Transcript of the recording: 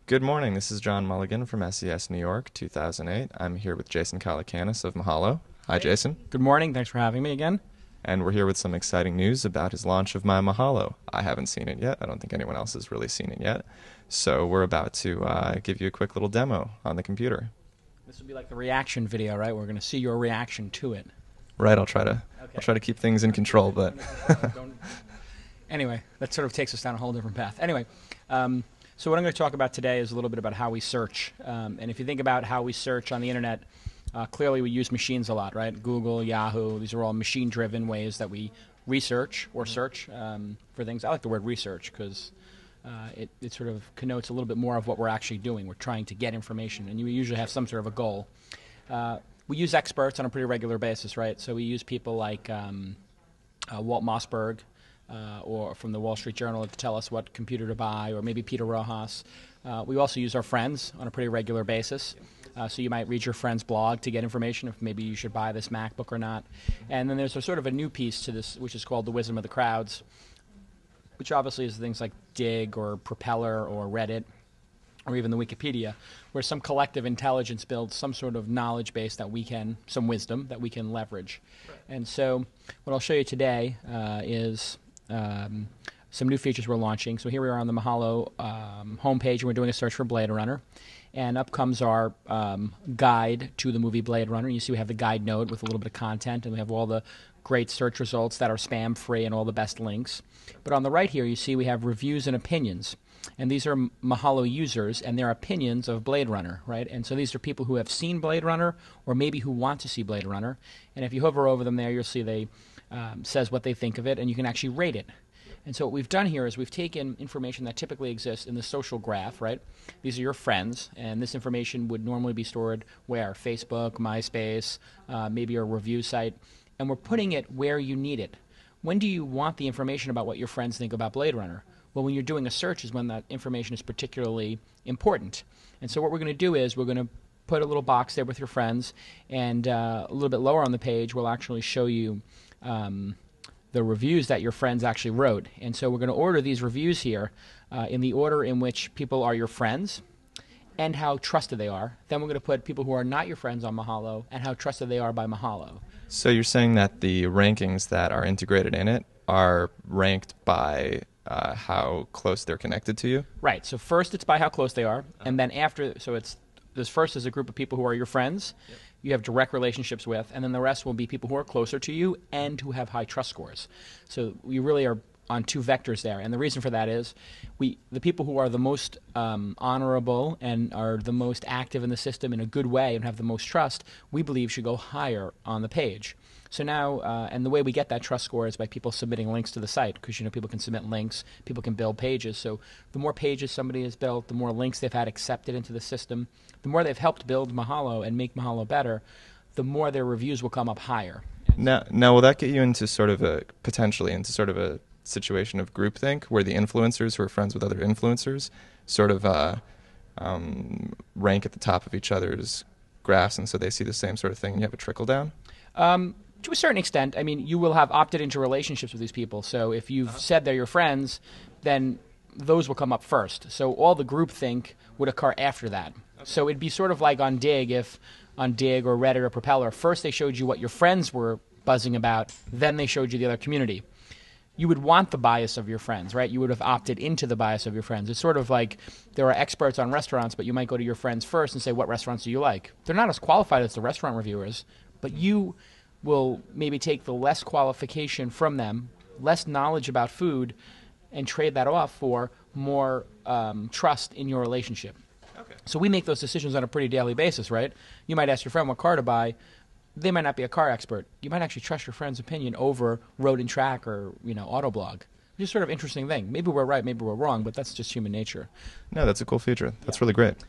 Good morning. This is John Mulligan from SES New York, 2008. I'm here with Jason Calacanis of Mahalo. Hi, Jason. Good morning. Thanks for having me again. And we're here with some exciting news about his launch of My Mahalo. I haven't seen it yet. I don't think anyone else has really seen it yet. So we're about to give you a quick little demo on the computer. This will be like the reaction video, right? We're going to see your reaction to it. Right. I'll try to keep things in control, but anyway, that sort of takes us down a whole different path. Anyway, so what I'm going to talk about today is a little bit about how we search. And if you think about how we search on the internet, clearly we use machines a lot, right? Google, Yahoo, these are all machine-driven ways that we research or search for things. I like the word research because it sort of connotes a little bit more of what we're actually doing. We're trying to get information, and you usually have some sort of a goal. We use experts on a pretty regular basis, right? So we use people like Walt Mossberg, or from the Wall Street Journal to tell us what computer to buy, or maybe Peter Rojas. We also use our friends on a pretty regular basis. So you might read your friend's blog to get information if maybe you should buy this MacBook or not. And then there's a sort of a new piece to this, which is called the wisdom of the crowds, which obviously is things like Dig or Propeller or Reddit or even the Wikipedia, where some collective intelligence builds some sort of knowledge base that we can, some wisdom that we can leverage. Right. And so what I'll show you today is some new features we're launching. So here we are on the Mahalo homepage, and we're doing a search for Blade Runner. And up comes our guide to the movie Blade Runner. You see we have the guide node with a little bit of content, and we have all the great search results that are spam-free and all the best links. But on the right here, you see we have reviews and opinions. And these are Mahalo users and their opinions of Blade Runner, right? And so these are people who have seen Blade Runner or maybe who want to see Blade Runner. And if you hover over them there, you'll see they says what they think of it, and you can actually rate it. And so what we've done here is we've taken information that typically exists in the social graph, right? These are your friends, and this information would normally be stored where? Facebook, MySpace, maybe a review site. And we're putting it where you need it. When do you want the information about what your friends think about Blade Runner? Well, when you're doing a search is when that information is particularly important. And so what we're going to do is we're going to put a little box there with your friends, and a little bit lower on the page we'll actually show you the reviews that your friends actually wrote. And so we're going to order these reviews here in the order in which people are your friends and how trusted they are. Then we're going to put people who are not your friends on Mahalo and how trusted they are by Mahalo. So you're saying that the rankings that are integrated in it are ranked by how close they're connected to you? Right. So first it's by how close they are, and then after, so it's this first is a group of people who are your friends, you have direct relationships with, and then the rest will be people who are closer to you and who have high trust scores. So we really are on two vectors there, and the reason for that is the people who are the most honorable and are the most active in the system in a good way and have the most trust, we believe should go higher on the page. So now, and the way we get that trust score is by people submitting links to the site, because people can submit links, people can build pages. So the more pages somebody has built, the more links they've had accepted into the system, the more they've helped build Mahalo and make Mahalo better, the more their reviews will come up higher. Now, will that get you into sort of a situation of groupthink, where the influencers who are friends with other influencers sort of rank at the top of each other's graphs, and so they see the same sort of thing, and you have a trickle down? To a certain extent. I mean, you will have opted into relationships with these people. So if you've said they're your friends, then those will come up first. So all the groupthink would occur after that. Okay. So it'd be sort of like on Dig, if on Dig or Reddit or Propeller, first they showed you what your friends were buzzing about, then they showed you the other community. You would want the bias of your friends, right? You would have opted into the bias of your friends. It's sort of like there are experts on restaurants, but you might go to your friends first and say, what restaurants do you like? They're not as qualified as the restaurant reviewers, but you will maybe take the less qualification from them, less knowledge about food, and trade that off for more trust in your relationship. Okay. So we make those decisions on a pretty daily basis, right? You might ask your friend what car to buy. They might not be a car expert. You might actually trust your friend's opinion over Road and Track or Autoblog. Just sort of interesting thing. Maybe we're right, maybe we're wrong, but that's just human nature. No, that's a cool feature. That's really great.